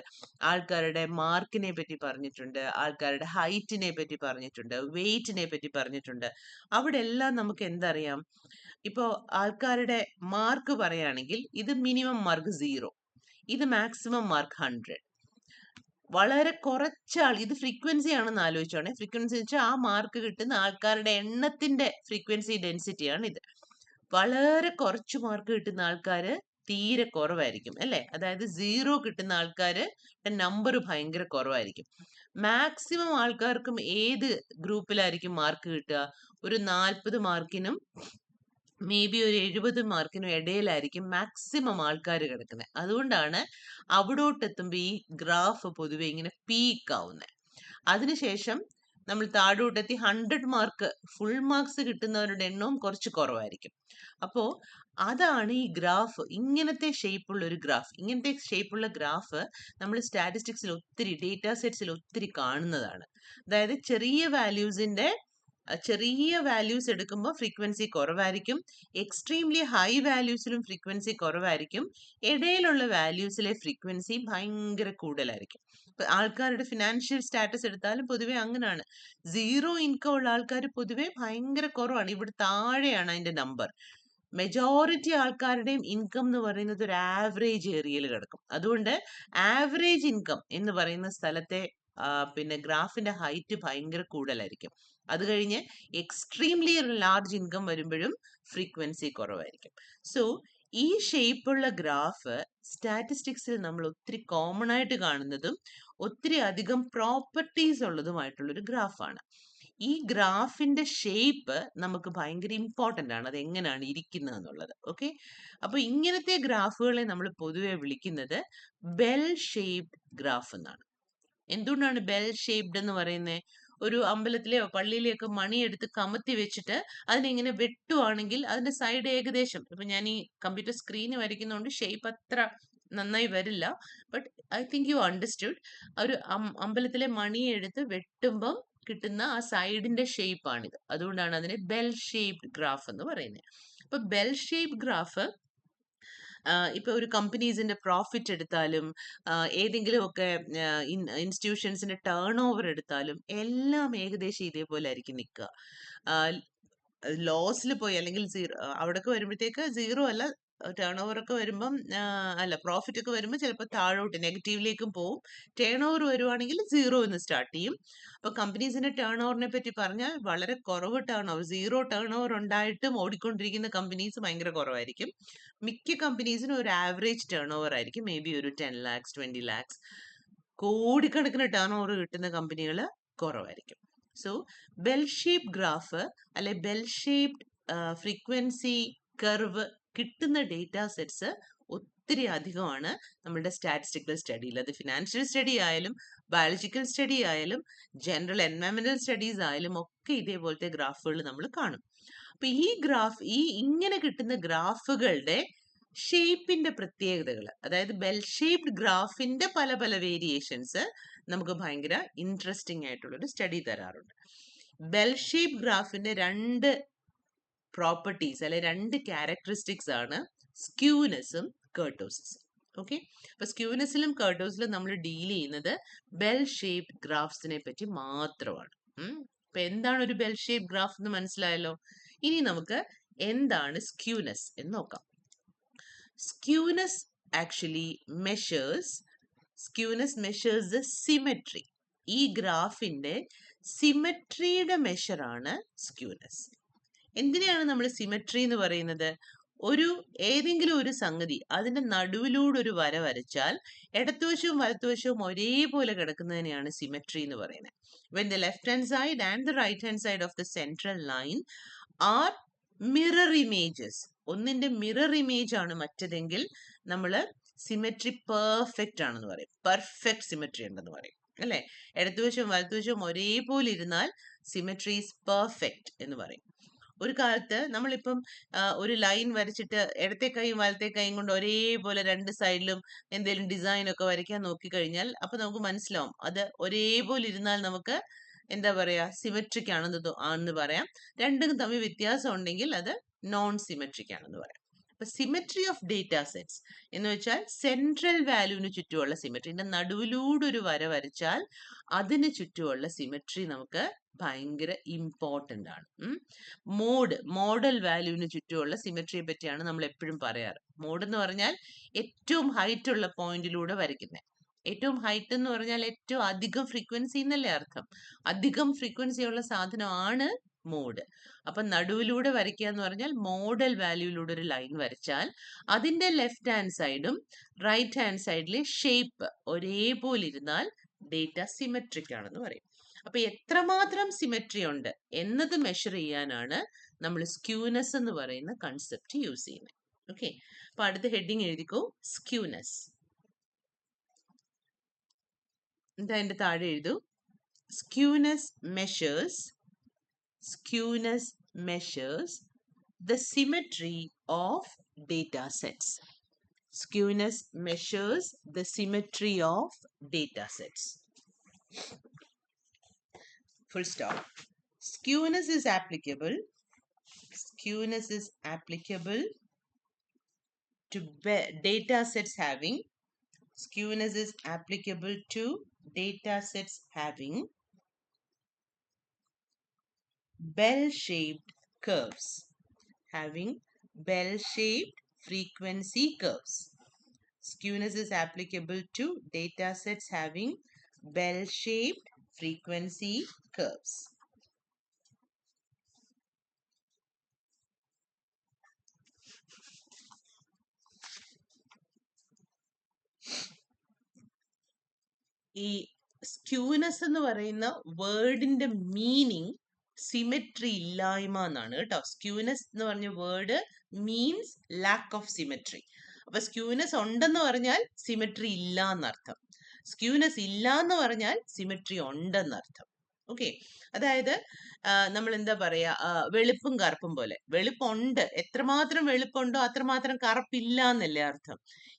ആൾക്കാരുടെ മാർക്കിനെ പറ്റി പറഞ്ഞിട്ടുണ്ട്, ആൾക്കാരുടെ ഹൈറ്റിനെ പറ്റി പറഞ്ഞിട്ടുണ്ട്, വെയിറ്റിനെ പറ്റി പറഞ്ഞിട്ടുണ്ട്. അവിടെ എല്ലാം നമുക്ക് എന്തറിയാം? ഇപ്പോ ആൾക്കാരുടെ മാർക്ക് പറയുകയാണെങ്കിൽ ഇത് മിനിമം മാർക്ക് 0, ഇത് മാക്സിമം മാർക്ക് 100. വളരെ കുറച്ചാൾ, ഇത് ഫ്രീക്വൻസി ആണെന്ന് ആലോചിച്ചോണേ. ഫ്രീക്വൻസി വെച്ചാൽ ആ മാർക്ക് കിട്ടുന്ന ആൾക്കാരുടെ എണ്ണത്തിന്റെ ഫ്രീക്വൻസി ഡെൻസിറ്റിയാണ് ഇത്. വളരെ കുറച്ച് മാർക്ക് കിട്ടുന്ന ആൾക്കാര് തീരെ കുറവായിരിക്കും അല്ലെ. അതായത് 0 കിട്ടുന്ന ആൾക്കാര് നമ്പർ ഭയങ്കര കുറവായിരിക്കും. മാക്സിമം ആൾക്കാർക്കും ഏത് ഗ്രൂപ്പിലായിരിക്കും മാർക്ക് കിട്ടുക? ഒരു 40 മാർക്കിനും മേ ബി ഒരു 70 മാർക്കിനും ഇടയിലായിരിക്കും മാക്സിമം ആൾക്കാർ കിടക്കുന്നത്. അതുകൊണ്ടാണ് അവിടോട്ടെത്തുമ്പോൾ ഈ ഗ്രാഫ് പൊതുവെ ഇങ്ങനെ പീക്ക് ആവുന്നത്. അതിനുശേഷം നമ്മൾ താഴോട്ടെത്തി 100 മാർക്ക് ഫുൾ മാർക്സ് കിട്ടുന്നവരുടെ എണ്ണവും കുറച്ച് കുറവായിരിക്കും. അപ്പോ അതാണ് ഈ ഗ്രാഫ്. ഇങ്ങനത്തെ ഷേപ്പുള്ള ഒരു ഗ്രാഫ്, ഇങ്ങനത്തെ ഷേപ്പുള്ള ഗ്രാഫ് നമ്മൾ സ്റ്റാറ്റിസ്റ്റിക്സിൽ ഒത്തിരി ഡേറ്റാ സെറ്റ്സിൽ ഒത്തിരി കാണുന്നതാണ്. അതായത് ചെറിയ വാല്യൂസ് എടുക്കുമ്പോൾ ഫ്രീക്വൻസി കുറവായിരിക്കും, എക്സ്ട്രീംലി ഹൈ വാല്യൂസിലും ഫ്രീക്വൻസി കുറവായിരിക്കും, ഇടയിലുള്ള വാല്യൂസിലെ ഫ്രീക്വൻസി ഭയങ്കര കൂടുതലായിരിക്കും. ആൾക്കാരുടെ ഫിനാൻഷ്യൽ സ്റ്റാറ്റസ് എടുത്താലും പൊതുവെ അങ്ങനെയാണ്. 0 ഇൻകം ഉള്ള ആൾക്കാർ പൊതുവെ ഭയങ്കര കുറവാണ്. ഇവിടെ താഴെയാണ് അതിന്റെ നമ്പർ. മെജോറിറ്റി ആൾക്കാരുടെയും ഇൻകം എന്ന് പറയുന്നത് ഒരു ആവറേജ് ഏരിയയിൽ കിടക്കും. അതുകൊണ്ട് ആവറേജ് ഇൻകം എന്ന് പറയുന്ന സ്ഥലത്തെ പിന്നെ ഗ്രാഫിന്റെ ഹൈറ്റ് ഭയങ്കര കൂടുതലായിരിക്കും. അത് കഴിഞ്ഞ് എക്സ്ട്രീംലി ലാർജ് ഇൻകം വരുമ്പോഴും ഫ്രീക്വൻസി കുറവായിരിക്കും. സോ ഈ ഷേപ്പുള്ള ഗ്രാഫ് സ്റ്റാറ്റിസ്റ്റിക്സിൽ നമ്മൾ ഒത്തിരി കോമൺ ആയിട്ട് കാണുന്നതും ഒത്തിരി അധികം പ്രോപ്പർട്ടീസ് ഉള്ളതുമായിട്ടുള്ളൊരു ഗ്രാഫാണ്. ഈ ഗ്രാഫിന്റെ ഷേപ്പ് നമുക്ക് ഭയങ്കര ഇമ്പോർട്ടൻ്റ് ആണ്, അത് എങ്ങനെയാണ് ഇരിക്കുന്നത് എന്നുള്ളത്. ഓക്കെ, അപ്പൊ ഇങ്ങനത്തെ ഗ്രാഫുകളെ നമ്മൾ പൊതുവെ വിളിക്കുന്നത് ബെൽ ഷേപ്ഡ് ഗ്രാഫ് എന്നാണ്. എന്തുകൊണ്ടാണ് ബെൽ ഷേപ്ഡ് എന്ന് പറയുന്നത്? ഒരു അമ്പലത്തിലെയോ പള്ളിയിലെയൊക്കെ മണിയെടുത്ത് കമത്തി വെച്ചിട്ട് അതിനിങ്ങനെ വെട്ടുവാണെങ്കിൽ അതിന്റെ സൈഡ് ഏകദേശം, ഇപ്പൊ ഞാൻ ഈ കമ്പ്യൂട്ടർ സ്ക്രീന് വരയ്ക്കുന്നതുകൊണ്ട് ഷേപ്പ് അത്ര നന്നായി വരില്ല, but I think you understood. ഒരു അമ്പലത്തിലെ മണിയെടുത്ത് വെട്ടുമ്പം കിട്ടുന്ന ആ സൈഡിന്റെ ഷേപ്പാണിത്. അതുകൊണ്ടാണ് അതിനെ ബെൽ ഷേപ്ഡ് ഗ്രാഫ് എന്ന് പറയുന്നത്. അപ്പൊ ബെൽ ഷേപ്ഡ് ഗ്രാഫ് ഇപ്പൊ ഒരു കമ്പനീസിന്റെ പ്രോഫിറ്റ് എടുത്താലും ഏതെങ്കിലും ഒക്കെ ഇൻസ്റ്റിറ്റ്യൂഷൻസിന്റെ ടേൺ ഓവർ എടുത്താലും എല്ലാം ഏകദേശം ഇതേപോലെ ആയിരിക്കും നിൽക്കുക. ലോസിൽ പോയി അല്ലെങ്കിൽ അവിടൊക്കെ വരുമ്പോഴത്തേക്ക് 0 അല്ല, ടേൺ ഓവർ ഒക്കെ വരുമ്പം അല്ല പ്രോഫിറ്റ് ഒക്കെ വരുമ്പോൾ ചിലപ്പോൾ താഴോട്ട് നെഗറ്റീവിലേക്കും പോവും. ടേൺ ഓവർ വരുവാണെങ്കിൽ 0 എന്ന് സ്റ്റാർട്ട് ചെയ്യും. അപ്പൊ കമ്പനീസിന്റെ ടേൺ ഓവറിനെ പറ്റി പറഞ്ഞാൽ വളരെ കുറവ് ടേൺ ഓവർ, 0 ടേൺ ഓവർ ഉണ്ടായിട്ടും ഓടിക്കൊണ്ടിരിക്കുന്ന കമ്പനീസ് ഭയങ്കര കുറവായിരിക്കും. മിക്ക കമ്പനീസിനും ഒരു ആവറേജ് ടേൺ ഓവർ ആയിരിക്കും, മേ ബി ഒരു 10 lakhs 20 lakhs. കോടിക്കണക്കിന് ടേൺ ഓവർ കിട്ടുന്ന കമ്പനികൾ കുറവായിരിക്കും. സോ ബെൽ ഷേപ്പ് ഗ്രാഫ് അല്ലെ ബെൽ ഷേപ്ഡ് ഫ്രീക്വൻസി കർവ് കിട്ടുന്ന ഡേറ്റാ സെറ്റ്സ് ഒത്തിരി അധികമാണ് നമ്മുടെ സ്റ്റാറ്റിസ്റ്റിക്കൽ സ്റ്റഡിയിൽ. അത് ഫിനാൻഷ്യൽ സ്റ്റഡി ആയാലും ബയോളജിക്കൽ സ്റ്റഡി ആയാലും ജനറൽ എൻവയറമെന്റൽ സ്റ്റഡീസ് ആയാലും ഒക്കെ ഇതേപോലത്തെ ഗ്രാഫുകൾ നമ്മൾ കാണും. അപ്പൊ ഇങ്ങനെ കിട്ടുന്ന ഗ്രാഫുകളുടെ ഷേപ്പിന്റെ പ്രത്യേകതകൾ, അതായത് ബെൽ ഷേപ്ഡ് ഗ്രാഫിന്റെ പല പല വേരിയേഷൻസ് നമുക്ക് ഭയങ്കര ഇൻട്രസ്റ്റിംഗ് ആയിട്ടുള്ളൊരു സ്റ്റഡി തരാറുണ്ട്. ബെൽ ഷേപ്പ് ഗ്രാഫിന്റെ രണ്ട് പ്രോപ്പർട്ടീസ് അല്ലെ രണ്ട് ക്യാരക്ടറിസ്റ്റിക്സ് ആണ് സ്ക്യൂനെസ്സും കർട്ടോസിസും. ഓക്കെ, അപ്പൊ സ്ക്യൂനെസ്സിലും കർട്ടോസിലും നമ്മൾ ഡീൽ ചെയ്യുന്നത് ബെൽ ഷേപ്പ് ഗ്രാഫ്സിനെ പറ്റി മാത്രമാണ്. അപ്പൊ എന്താണ് ഒരു ബെൽ ഷേപ്പ് ഗ്രാഫ് എന്ന് മനസ്സിലായല്ലോ. ഇനി നമുക്ക് എന്താണ് സ്ക്യൂനെസ് എന്ന് നോക്കാം. Skewness actually measures the symmetry. ഈ ഗ്രാഫിന്റെ സിമെട്രിയുടെ മെഷറാണ് സ്ക്യൂനെസ്. എന്തിനാണ് നമ്മൾ സിമെട്രി എന്ന് പറയുന്നത്? ഏതെങ്കിലും ഒരു സംഗതി അതിന്റെ നടുവിലൂടെ ഒരു വര വരച്ചാൽ ഇടതുവശവും വലതുവശവും ഒരേപോലെ കിടക്കുന്നതിനെയാണ് സിമെട്രി എന്ന് പറയുന്നത്. When the left hand side and the right hand side of the central line are mirror images, ഒന്നിന്റെ മിറർ ഇമേജ് ആണ് മറ്റതെങ്കിൽ നമ്മൾ സിമെട്രി പെർഫെക്റ്റ് ആണെന്ന് പറയും, പെർഫെക്റ്റ് സിമെട്രി ഉണ്ടെന്ന് പറയും അല്ലെ. ഇടതുവശവും വലതുവശവും ഒരേപോലെ ഇരുന്നാൽ സിമെട്രി ഈസ് പെർഫെക്റ്റ് എന്ന് പറയും. ഒരു കാലത്ത് നമ്മളിപ്പം ഒരു ലൈൻ വരച്ചിട്ട് ഇടത്തെ കൈയും വലത്തെ കൈയും കൊണ്ട് ഒരേപോലെ രണ്ട് സൈഡിലും എന്തെങ്കിലും ഡിസൈൻ ഒക്കെ വരയ്ക്കാൻ നോക്കിക്കഴിഞ്ഞാൽ അപ്പൊ നമുക്ക് മനസ്സിലാവും അത് ഒരേപോലെ ഇരുന്നാൽ നമുക്ക് എന്താ പറയാ, സിമെട്രിക് ആണെന്ന് പറയാം. രണ്ടും തമ്മിൽ വ്യത്യാസം ഉണ്ടെങ്കിൽ അത് നോൺ സിമെട്രിക് ആണെന്ന് പറയാം. അപ്പൊ സിമെട്രി ഓഫ് ഡേറ്റാ സെറ്റ്സ് എന്ന് വെച്ചാൽ സെൻട്രൽ വാല്യൂവിന് ചുറ്റുമുള്ള സിമെട്രി. ഇതിന്റെ നടുവിലൂടെ ഒരു വര വരച്ചാൽ അതിന് ചുറ്റുമുള്ള സിമെട്രി നമുക്ക് ഭയങ്കര ഇമ്പോർട്ടൻ്റ് ആണ്. മോഡൽ വാല്യൂവിന് ചുറ്റുമുള്ള സിമെട്രിയെ പറ്റിയാണ് നമ്മൾ എപ്പോഴും പറയാറ്. മോഡ് എന്ന് പറഞ്ഞാൽ ഏറ്റവും ഹൈറ്റ് ഉള്ള പോയിന്റിലൂടെ വരയ്ക്കുന്നത്. ഏറ്റവും ഹൈറ്റ് എന്ന് പറഞ്ഞാൽ ഏറ്റവും അധികം ഫ്രീക്വൻസി എന്നല്ലേ അർത്ഥം. അധികം ഫ്രീക്വൻസി ഉള്ള സാധനമാണ് മോഡ്. അപ്പൊ നടുവിലൂടെ വരയ്ക്കുക എന്ന് പറഞ്ഞാൽ മോഡൽ വാല്യൂയിലൂടെ ഒരു ലൈൻ വരച്ചാൽ അതിന്റെ ലെഫ്റ്റ് ഹാൻഡ് സൈഡും റൈറ്റ് ഹാൻഡ് സൈഡിലെ ഷേപ്പ് ഒരേപോലെ ഇരുന്നാൽ ഡേറ്റ സിമെട്രിക് ആണെന്ന് പറയും. അപ്പൊ എത്രമാത്രം സിമെട്രി ഉണ്ട് എന്നത് മെഷർ ചെയ്യാനാണ് നമ്മൾ സ്ക്യൂനെസ് എന്ന് പറയുന്ന കൺസെപ്റ്റ് യൂസ് ചെയ്യുന്നത്. ഓക്കെ, അപ്പൊ അടുത്ത ഹെഡിങ് എഴുതിക്കോ, സ്ക്യൂനെസ്. എന്താ അതിന്റെ താഴെ എഴുതൂ, skewness measures the symmetry of data sets. Skewness measures the symmetry of data sets. Full stop. Skewness is applicable to data sets having bell-shaped curves, having bell-shaped frequency curves. Skewness is applicable to data sets having bell-shaped frequency curves. ഈ skewness എന്ന് പറയുന്ന വേർഡിന്റെ meaning symmetry ഇല്ലായ്മ എന്നാണ് കേട്ടോ. Skewness എന്ന് പറഞ്ഞ word means lack of symmetry. അപ്പൊ skewness ഉണ്ടെന്ന് പറഞ്ഞാൽ സിമെട്രി ഇല്ല എന്നർത്ഥം, സ്ക്യൂനെസ് ഇല്ല എന്ന് പറഞ്ഞാൽ സിമെട്രി ഉണ്ടെന്നർത്ഥം. ഓക്കെ, അതായത് നമ്മൾ എന്താ പറയാ, വെളുപ്പും കറുപ്പും പോലെ. വെളുപ്പുണ്ട്, എത്രമാത്രം വെളുപ്പുണ്ടോ അത്രമാത്രം കറുപ്പില്ല എന്നല്ലേ അർത്ഥം.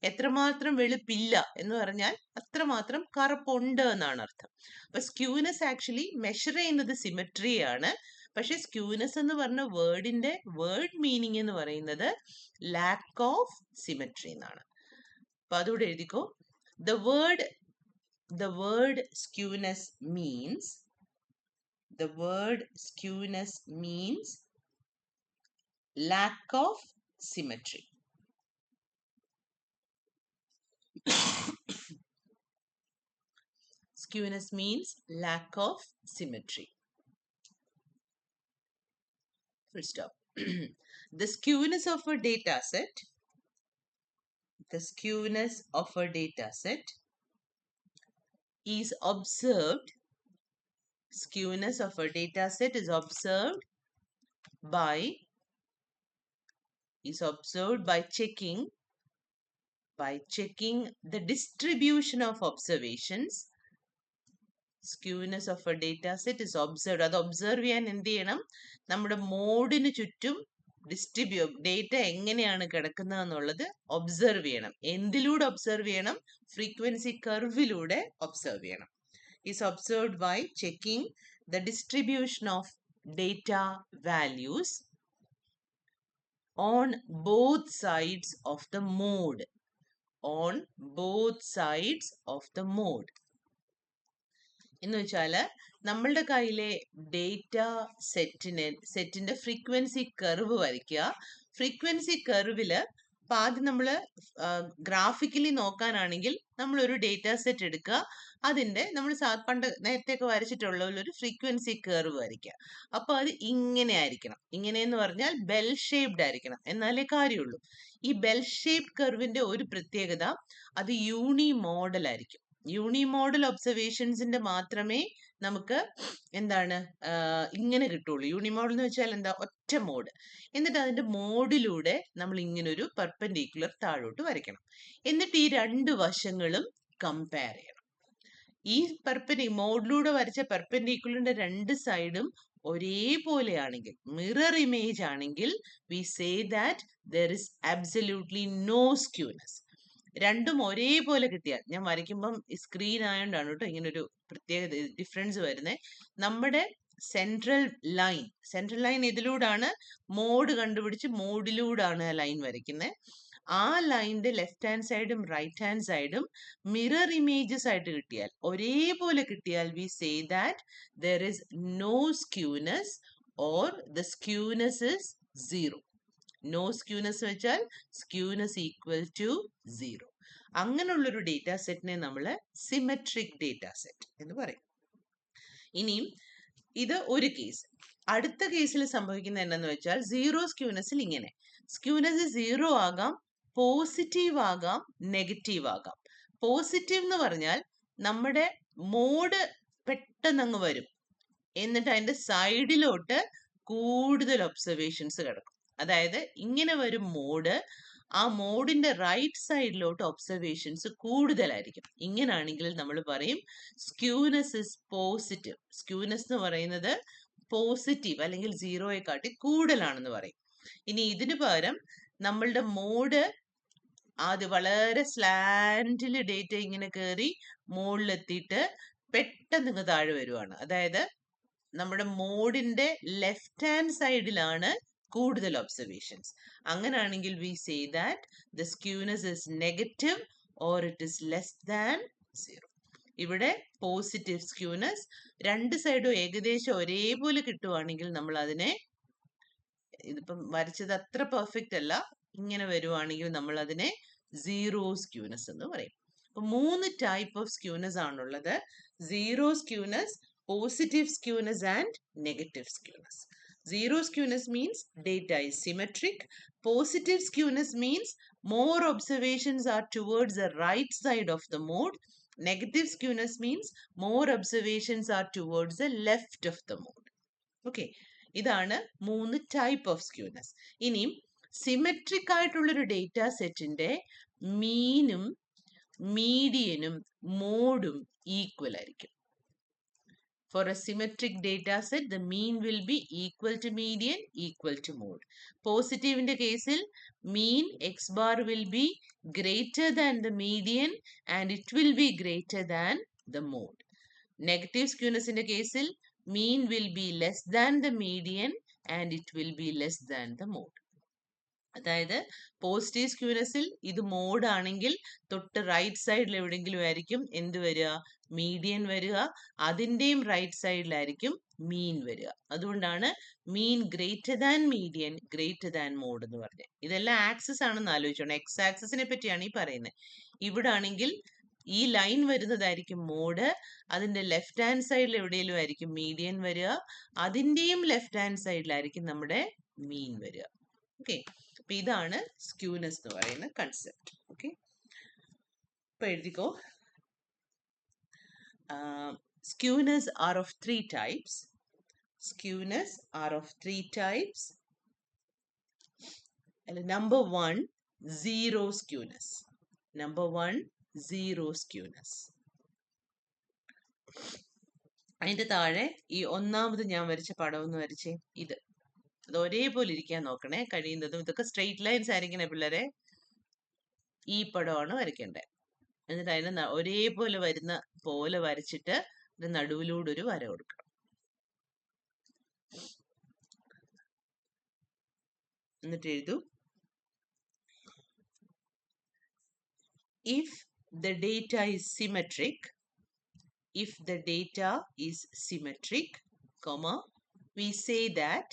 എത്രമാത്രം വെളുപ്പില്ല എന്ന് പറഞ്ഞാൽ അത്രമാത്രം കറുപ്പുണ്ട് എന്നാണ് അർത്ഥം. അപ്പൊ സ്ക്യൂനെസ് ആക്ച്വലി മെഷർ ചെയ്യുന്നത് സിമെട്രിയാണ്. പക്ഷെ സ്ക്യൂനെസ് എന്ന് പറഞ്ഞ വേർഡിന്റെ വേർഡ് മീനിങ് എന്ന് പറയുന്നത് ലാക്ക് ഓഫ് സിമെട്രി എന്നാണ്. അപ്പൊ അതുകൂടെ എഴുതിക്കോ. The word skewness means lack of symmetry. Skewness means lack of symmetry. Full stop. The skewness of a data set is observed. Skewness of a data set is observed by checking the distribution of observations. Skewness of a data set is observed. അത് observe ചെയ്യാൻ എന്ത് ചെയ്യണം? നമ്മുടെ മോഡിന് ചുറ്റും data എങ്ങനെയാണ് കിടക്കുന്നത് എന്നുള്ളത് observe ചെയ്യണം. എന്തിലൂടെ ഒബ്സർവ് ചെയ്യണം? ഫ്രീക്വൻസി കർവിലൂടെ ഒബ്സർവ് ചെയ്യണം. is observed by checking the distribution of data values on both sides of the mode. On both sides of the mode. എന്ന് വെച്ചാല് നമ്മളുടെ കയ്യിലെ ഡേറ്റ സെറ്റിന്റെ ഫ്രീക്വൻസി കർവ് വരയ്ക്കുക. ഫ്രീക്വൻസി കർവില് ഇപ്പൊ ആദ്യം നമ്മൾ ഗ്രാഫിക്കലി നോക്കാനാണെങ്കിൽ നമ്മൾ ഒരു ഡേറ്റ സെറ്റ് എടുക്കുക. അതിന്റെ നമ്മൾ പണ്ട് നേരത്തെയൊക്കെ വരച്ചിട്ടുള്ള ഒരു ഫ്രീക്വൻസി കർവ് വരയ്ക്കുക. അപ്പൊ അത് ഇങ്ങനെ ആയിരിക്കണം. ഇങ്ങനെയെന്ന് പറഞ്ഞാൽ ബെൽ ഷേപ്ഡ് ആയിരിക്കണം, എന്നാലേ കാര്യമുള്ളൂ. ഈ ബെൽ ഷേപ്ഡ് കർവിന്റെ ഒരു പ്രത്യേകത, അത് യൂണി മോഡൽ ആയിരിക്കും. യൂണി മോഡൽ ഒബ്സർവേഷൻസിന്റെ മാത്രമേ നമുക്ക് എന്താണ് ഇങ്ങനെ കിട്ടുള്ളൂ. യൂണി മോഡൽ എന്ന് വെച്ചാൽ എന്താ, ഒറ്റ മോഡ്. എന്നിട്ട് അതിന്റെ മോഡിലൂടെ നമ്മൾ ഇങ്ങനെ ഒരു പെർപെൻഡിക്കുലർ താഴോട്ട് വരയ്ക്കണം. എന്നിട്ട് ഈ രണ്ട് വശങ്ങളും കമ്പയർ ചെയ്യണം. ഈ മോഡിലൂടെ വരച്ച പെർപെൻഡിക്കുലറിന്റെ രണ്ട് സൈഡും ഒരേപോലെയാണെങ്കിൽ, മിറർ ഇമേജ് ആണെങ്കിൽ, we say that there is absolutely no skewness. രണ്ടും ഒരേപോലെ കിട്ടിയാൽ, ഞാൻ വരയ്ക്കുമ്പം സ്ക്രീൻ ആയതുകൊണ്ടാണ് കേട്ടോ ഇങ്ങനെ ഒരു പ്രത്യേക ഡിഫറൻസ് വരുന്നത്. നമ്മുടെ സെൻട്രൽ ലൈൻ ഇതിലൂടാണ് മോഡ് കണ്ടുപിടിച്ച് മോഡിലൂടാണ് ആ ലൈൻ വരയ്ക്കുന്നത്. ആ ലൈനിന്റെ ലെഫ്റ്റ് ഹാൻഡ് സൈഡും റൈറ്റ് ഹാൻഡ് സൈഡും മിറർ ഇമേജസ് ആയിട്ട് കിട്ടിയാൽ, ഒരേപോലെ കിട്ടിയാൽ, we say that there is no skewness or the skewness is 0. No skewness വെച്ചാൽ സ്ക്യൂനെസ് ഈക്വൽ ടു 0. അങ്ങനെയുള്ളൊരു ഡേറ്റാ സെറ്റിനെ നമ്മൾ സിമെട്രിക് ഡേറ്റാ സെറ്റ് എന്ന് പറയും. ഇനിയും ഇത് ഒരു കേസ്. അടുത്ത കേസിൽ സംഭവിക്കുന്നത് എന്താന്ന് വെച്ചാൽ, സീറോ സ്ക്യൂനെസ്സിൽ ഇങ്ങനെ സ്ക്യൂനെസ് 0 ആകാം, പോസിറ്റീവ് ആകാം, നെഗറ്റീവ് ആകാം. പോസിറ്റീവ് എന്ന് പറഞ്ഞാൽ നമ്മുടെ മോഡ് പെട്ടെന്ന് അങ്ങ് വരും, എന്നിട്ട് അതിന്റെ സൈഡിലോട്ട് കൂടുതൽ ഒബ്സർവേഷൻസ് കിടക്കും. അതായത് ഇങ്ങനെ വരും മോഡ്, ആ മോഡിന്റെ റൈറ്റ് സൈഡിലോട്ട് ഒബ്സർവേഷൻസ് കൂടുതലായിരിക്കും. ഇങ്ങനാണെങ്കിൽ നമ്മൾ പറയും സ്ക്യൂനെസ് ഇസ് പോസിറ്റീവ്. സ്ക്യൂനെസ് എന്ന് പറയുന്നത് പോസിറ്റീവ് അല്ലെങ്കിൽ 0യെ കാട്ടി കൂടുതലാണെന്ന് പറയും. ഇനി ഇതിന് പകരം നമ്മളുടെ മോഡ് ആദ്യം വളരെ സ്ലാൻഡില് ഡേറ്റ ഇങ്ങനെ കയറി മുകളിലെത്തിയിട്ട് പെട്ടെന്ന് ഇങ്ങ് താഴെ വരുവാണ്. അതായത് നമ്മുടെ മോഡിന്റെ ലെഫ്റ്റ് ഹാൻഡ് സൈഡിലാണ് കൂടുതൽ ഒബ്സർവേഷൻസ്. അങ്ങനെയാണെങ്കിൽ V say that the skewness is negative or it is less than 0. ഇവിടെ പോസിറ്റീവ് സ്ക്യൂനെസ്, രണ്ട് സൈഡും ഏകദേശം ഒരേപോലെ കിട്ടുവാണെങ്കിൽ നമ്മൾ അതിനെ, ഇതിപ്പം വരച്ചത് അത്ര പെർഫെക്റ്റ് അല്ല, ഇങ്ങനെ വരുവാണെങ്കിൽ നമ്മൾ അതിനെ 0 സ്ക്യൂനെസ് എന്ന് പറയും. അപ്പൊ 3 ടൈപ്പ് ഓഫ് സ്ക്യൂനെസ് ആണുള്ളത്: 0 skewness, positive skewness and negative skewness. 0 skewness means data is symmetric. Positive skewness means more observations are towards the right side of the mode. Negative skewness means more observations are towards the left of the mode. Okay, ഇതാണ് 3 type of skewness. ഇനിയും symmetric ആയിട്ടുള്ളൊരു data സെറ്റിന്റെ മീനും മീഡിയനും മോഡും equal ആയിരിക്കും. For a symmetric data set, the mean will be equal to median, equal to mode. Positive in the case, mean x bar will be greater than the median and it will be greater than the mode. Negative skewness in the case, mean will be less than the median and it will be less than the mode. അതായത് positive സ്ക്യൂനെസ്സിൽ ഇത് mode ആണെങ്കിൽ തൊട്ട് right സൈഡിൽ എവിടെയെങ്കിലും ആയിരിക്കും എന്ത് വരിക, median വരിക. അതിൻ്റെയും റൈറ്റ് സൈഡിലായിരിക്കും മീൻ വരിക. അതുകൊണ്ടാണ് mean greater than median, greater than mode എന്ന് പറഞ്ഞത്. ഇതെല്ലാം ആക്സിസ് ആണെന്ന് ആലോചിച്ചോണം. എക്സ് ആക്സിസിനെ പറ്റിയാണ് ഈ പറയുന്നത്. ഇവിടെ ആണെങ്കിൽ ഈ ലൈൻ വരുന്നതായിരിക്കും മോഡ്, അതിന്റെ ലെഫ്റ്റ് ഹാൻഡ് സൈഡിൽ എവിടെയെങ്കിലും ആയിരിക്കും മീഡിയൻ വരിക, അതിൻ്റെയും ലെഫ്റ്റ് ഹാൻഡ് സൈഡിലായിരിക്കും നമ്മുടെ മീൻ വരിക. ഓക്കെ, അപ്പൊ ഇതാണ് സ്ക്യൂനെസ് എന്ന് പറയുന്ന കൺസെപ്റ്റ്. ഓക്കെ, ഇപ്പൊ എഴുതിക്കോ. Skewness are of 3 types. Skewness are of 3 types. Number 1, zero skewness. Number 1, zero skewness. അതിന്റെ താഴെ ഈ ഒന്നാമത് ഞാൻ വരച്ച പടം എന്ന് വരച്ചേ, ഇത് അത് ഒരേപോലെ ഇരിക്കാൻ നോക്കണേ കഴിയുന്നതും. ഇതൊക്കെ സ്ട്രെയിറ്റ് ലൈൻസ് ആയിരിക്കണേ പിള്ളേരെ. ഈ പടമാണ് വരയ്ക്കേണ്ടത്. എന്നിട്ട് അതിന് ഒരേപോലെ വരുന്ന പോലെ വരച്ചിട്ട് നടുവിലൂടെ ഒരു വര കൊടുക്കണം. എന്നിട്ട് എഴുതൂ, if the data is symmetric, if the data is symmetric, comma, we say that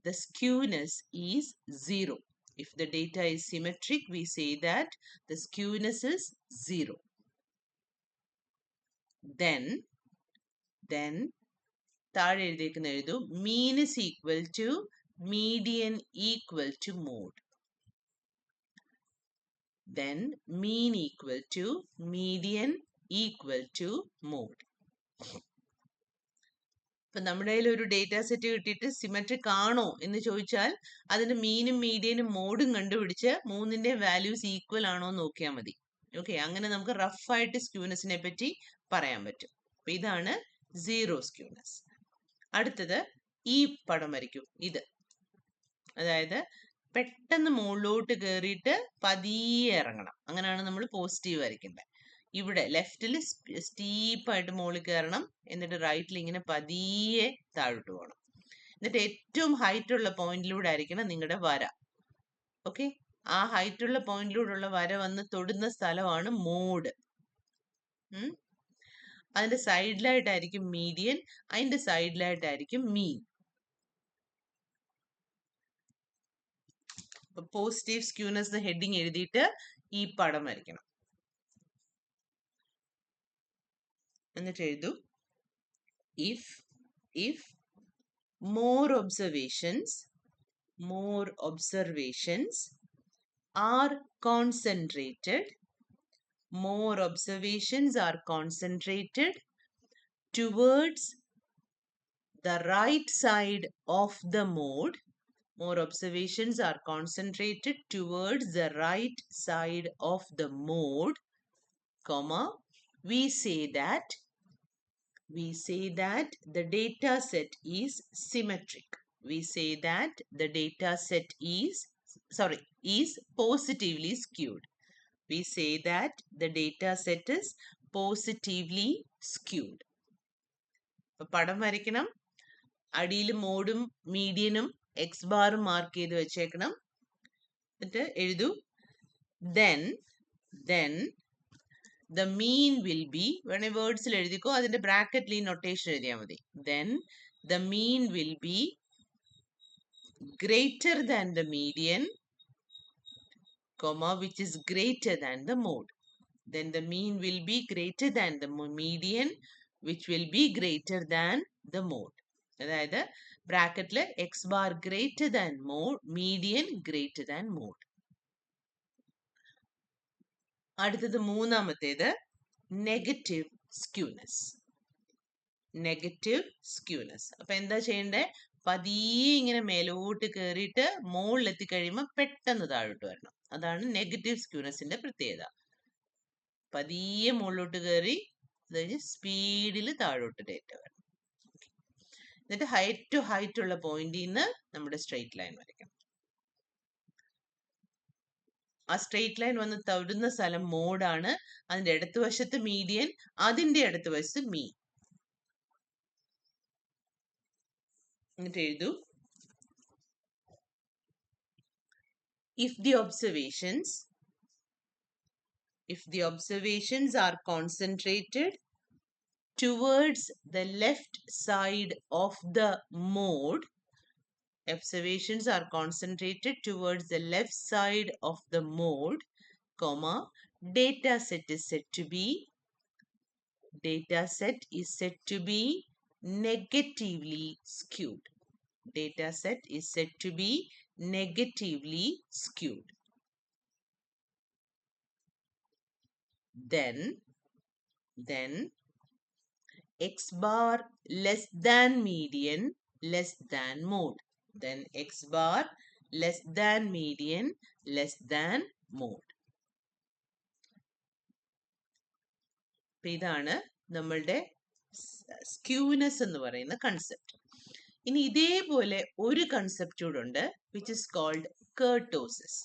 the skewness is 0. If the data is symmetric, we say that the skewness is 0. Then താഴെ എഴുതിയേക്കുന്ന എഴുതൂ, mean is equal to median equal to mode. Then mean equal to median equal to mode. ഇപ്പൊ നമ്മുടെ കയ്യിൽ ഒരു data set കിട്ടിയിട്ട് symmetric ആണോ എന്ന് ചോദിച്ചാൽ അതിന്റെ മീനും മീഡിയനും മോഡും കണ്ടുപിടിച്ച് മൂന്നിന്റെ വാല്യൂസ് ഈക്വൽ ആണോ എന്ന് നോക്കിയാൽ മതി. ഓക്കെ, അങ്ങനെ നമുക്ക് റഫായിട്ട് സ്ക്യൂനെസിനെ പറ്റി പറയാൻ പറ്റും. അപ്പൊ ഇതാണ് സീറോ സ്ക്യൂനെസ്. അടുത്തത് ഈ പടം വരയ്ക്കും. ഇത് അതായത് പെട്ടെന്ന് മുകളിലോട്ട് കയറിയിട്ട് പതിയെ ഇറങ്ങണം. അങ്ങനെയാണ് നമ്മൾ പോസിറ്റീവ് വരയ്ക്കേണ്ടത്. ഇവിടെ ലെഫ്റ്റിൽ സ്റ്റീപ്പായിട്ട് മുകളിൽ കയറണം, എന്നിട്ട് റൈറ്റിൽ ഇങ്ങനെ പതിയെ താഴോട്ട് പോകണം. എന്നിട്ട് ഏറ്റവും ഹൈറ്റ് ഉള്ള പോയിന്റിലൂടെ ആയിരിക്കണം നിങ്ങളുടെ വര. ഓക്കെ, ആ ഹൈറ്റ് ഉള്ള പോയിന്റിലൂടെയുള്ള വര വന്ന് തൊടുന്ന സ്ഥലമാണ് മോഡ്. അതിന്റെ സൈഡിലായിട്ടായിരിക്കും മീഡിയൻ, അതിന്റെ സൈഡിലായിട്ടായിരിക്കും മീൻ. പോസിറ്റീവ് സ്ക്യൂനെസ് ഹെഡിങ് എഴുതിയിട്ട് ഈ പടം വരയ്ക്കണം. എന്നിട്ട് എഴുതൂ, if more observations are concentrated towards the right side of the mode, more observations are concentrated towards the right side of the mode, comma, we say that the data set is symmetric. We say that the data set is positively skewed. We say that the data set is positively skewed. പടം വരയ്ക്കണം, അടിയിൽ മോഡും മീഡിയനും X ബാറും mark ചെയ്ത് വെച്ചേക്കണം. എന്നിട്ട് എഴുതൂ, then the mean will be, വേണേ വേർഡ്സിൽ എഴുതിക്കോ, അതിന്റെ ബ്രാക്കറ്റിൽ ഈ നൊട്ടേഷൻ എഴുതിയാൽ മതി. Then the mean will be greater than the median, comma, which is greater than the mode. Then the mean will be greater than the median, which will be greater than the mode. അതായത് ബ്രാക്കറ്റിൽ x bar greater than mode, median greater than mode. അടുത്തത് മൂന്നാമത്തേത് negative skewness. അപ്പൊ എന്താ ചെയ്യണ്ടേ? പതിയെ ഇങ്ങനെ മേലോട്ട് കയറിയിട്ട് മുകളിലെത്തി കഴിയുമ്പോൾ പെട്ടെന്ന് താഴോട്ട് വരണം. അതാണ് നെഗറ്റീവ് സ്ക്യൂനെസിന്റെ പ്രത്യേകത. പതിയെ മുകളിലോട്ട് കയറി സ്പീഡിൽ താഴോട്ട് ഡേറ്റ വരണം. എന്നിട്ട് ഹൈറ്റ് ഉള്ള പോയിന്റിൽ നിന്ന് നമ്മുടെ സ്ട്രെയിറ്റ് ലൈൻ വരയ്ക്കണം. ആ സ്ട്രെയിറ്റ് ലൈൻ വന്ന് തൊടുന്ന സ്ഥലം മോഡാണ്. അതിന്റെ ഇടതുവശത്ത് മീഡിയൻ, അതിന്റെ ഇടതുവശത്ത് മീൻ. എന്നിട്ട് എഴുതൂ, if the observations are concentrated towards the left side of the mode, comma, data set is said to be negatively skewed. Then x bar less than median less than mode. Then x bar less than median less than mode. ഇതാണ് നമ്മളുടെ skewness എന്ന് പറയുന്ന concept. ഇനി ഇതേപോലെ ഒരു concept കൂടെ ഉണ്ട്, which is called kurtosis.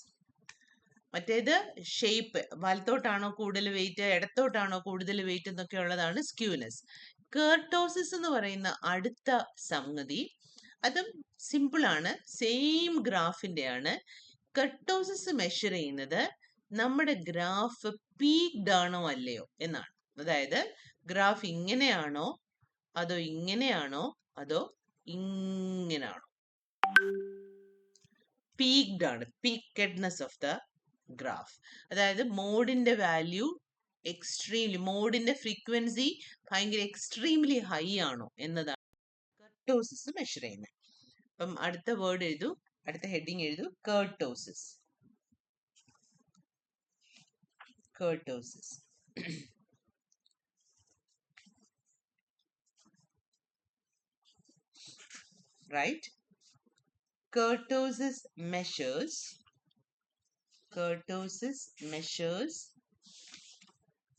മറ്റേത് ഷേപ്പ്, വലത്തോട്ടാണോ കൂടുതൽ വെയിറ്റ്, ഇടത്തോട്ടാണോ കൂടുതൽ വെയിറ്റ് എന്നൊക്കെ ഉള്ളതാണ് സ്ക്യൂനെസ്. കെർട്ടോസിസ് എന്ന് പറയുന്ന അടുത്ത സംഗതി അതും സിമ്പിൾ ആണ്, സെയിം ഗ്രാഫിന്റെ ആണ്. കെർട്ടോസിസ് മെഷർ ചെയ്യുന്നത് നമ്മുടെ ഗ്രാഫ് പീക്ഡ് ആണോ അല്ലയോ എന്നാണ്. അതായത് ഗ്രാഫ് ഇങ്ങനെയാണോ അതോ ഇങ്ങനെയാണോ അതോ ഇങ്ങനെയാണോ. പീക്ഡ് ആണ്, പീക്കഡ്നെസ് ഓഫ് ദ ഗ്രാഫ്. അതായത് മോഡിന്റെ വാല്യൂ എക്സ്ട്രീംലി, മോഡിന്റെ ഫ്രീക്വൻസി ഭയങ്കര എക്സ്ട്രീംലി ഹൈ ആണോ എന്നതാണ് കെർട്ടോസിസ് മെഷർ ചെയ്യുന്നത്. അപ്പം അടുത്ത വേർഡ് എഴുതൂ, അടുത്ത heading എഴുതൂ, കെർട്ടോസിസ്. കെർട്ടോസിസ്. Right? Kurtosis measures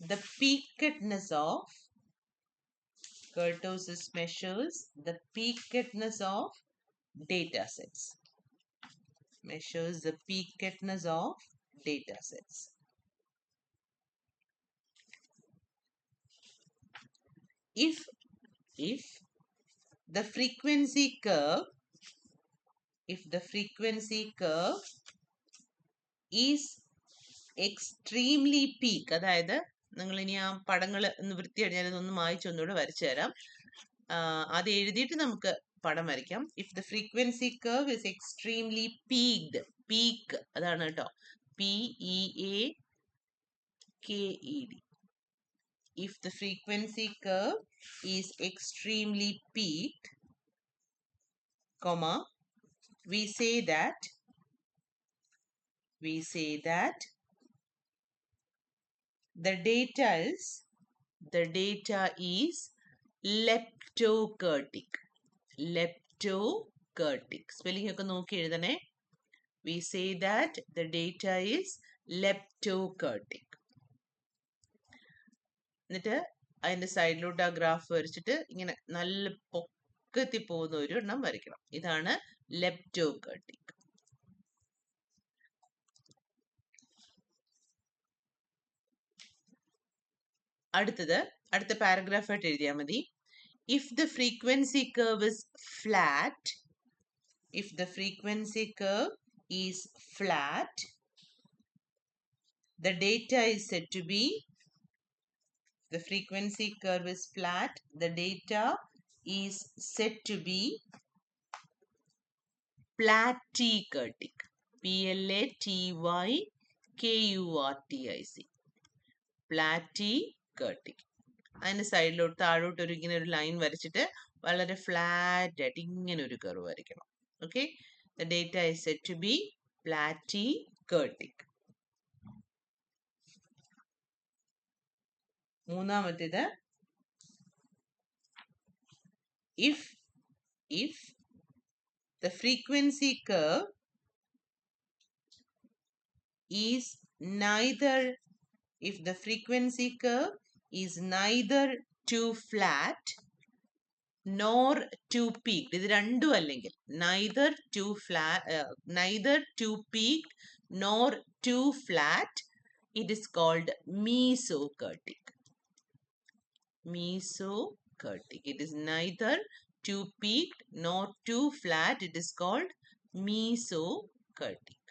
the peakedness of data sets. Measures the peakedness of data sets. If the frequency curve is extremely peak, അതായത് നിങ്ങൾ ഇനി ആ പടങ്ങൾ ഒന്ന് വൃത്തിയായിട്ട് ഞാനതൊന്ന് മായ്ച്ചൊന്നുകൂടെ വരച്ചു തരാം. അത് എഴുതിയിട്ട് നമുക്ക് പടം വരയ്ക്കാം. If the frequency curve is extremely peaked, peak അതാണ് കേട്ടോ, PEAKED. If the frequency curve is extremely peaked, comma, we say that the data is leptokurtic. Spelling ഒക്കെ നോക്കി എഴുതണേ. We say that the data is leptokurtic. എന്നിട്ട് അതിന്റെ സൈഡിലോട്ട് ആ graph വരച്ചിട്ട് ഇങ്ങനെ നല്ല പൊക്കത്തി പോകുന്ന ഒരു എണ്ണം വരയ്ക്കണം. ഇതാണ് leptokurtic. അടുത്ത പാരഗ്രാഫ് ആയിട്ട് എഴുതിയാൽ മതി. If the frequency curve is flat, the data is said to be platykurtic. PLATYKURTIC. platykurtic. അതിന്റെ സൈഡിലോട്ട് താഴോട്ട് ഇങ്ങനെ ഒരു ലൈൻ വരച്ചിട്ട് വളരെ ഫ്ലാറ്റ് ആയിട്ട് ഇങ്ങനെ ഒരു കർവ് വരയ്ക്കണം. Okay, the data is set to be platykurtic. മൂന്നാമത്തേത്, if the frequency curve is neither too flat nor too peaked, ഇത് രണ്ടും അല്ലെങ്കിൽ neither too peaked nor too flat, it is called mesokurtic. It is neither too peaked nor too flat, it is called mesokurtic.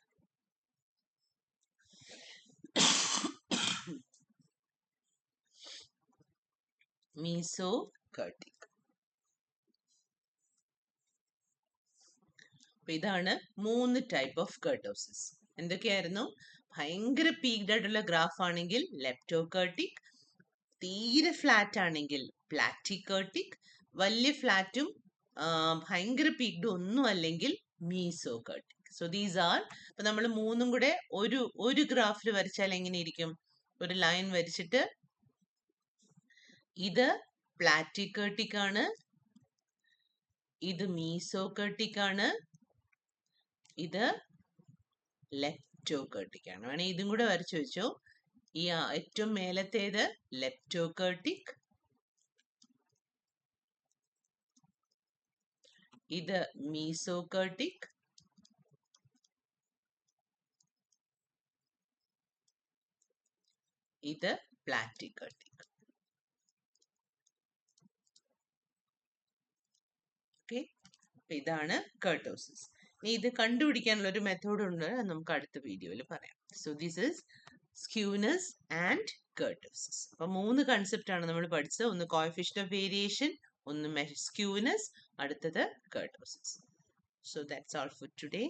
mesokurtic. ഇതാണ് 3 type of കെർട്ടോസിസ്. എന്തൊക്കെയായിരുന്നു? ഭയങ്കര peaked ആയിട്ടുള്ള graph ആണെങ്കിൽ ലെപ്റ്റോകർട്ടിക്, തീരെ flat ആണെങ്കിൽ പ്ലാറ്റിക്കർട്ടിക്, വലിയ ഫ്ലാറ്റും ഭയങ്കര പീക്ഡും ഒന്നും അല്ലെങ്കിൽ മീസോകർട്ടിക്. So these are. അപ്പൊ നമ്മൾ മൂന്നും കൂടെ ഒരു ഗ്രാഫിൽ വരച്ചാൽ എങ്ങനെ ഇരിക്കും? ഒരു ലൈൻ വരച്ചിട്ട് ഇത് പ്ലാറ്റിക്കർട്ടിക് ആണ്, ഇത് മീസോകർട്ടിക് ആണ്, ഇത് ലെപ്റ്റോകർട്ടിക് ആണ്. വേണേ ഇതും കൂടെ വരച്ചു വെച്ചോ. ഈ ഏറ്റവും മേലത്തേത് ലെപ്റ്റോകർട്ടിക്, ഇത് മീസോകർട്ടിക്, ഇത് പ്ലാറ്റിക്കർട്ടിക്. ഓക്കെ, ഇതാണ് കർട്ടോസിസ്. ഇത് കണ്ടുപിടിക്കാനുള്ള ഒരു മെത്തേഡ് ഉണ്ട്, നമുക്ക് അടുത്ത വീഡിയോയിൽ പറയാം. So this is skewness and kurtosis. അപ്പൊ 3 കൺസെപ്റ്റ് ആണ് നമ്മൾ പഠിച്ചത്. ഒന്ന് കോഎഫിഷ്യന്റ് ഓഫ് വേരിയേഷൻ, ഒന്ന് സ്ക്യൂനെസ്, അടുത്തത് kurtosis. So that's all for today.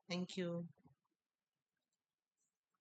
Thank you.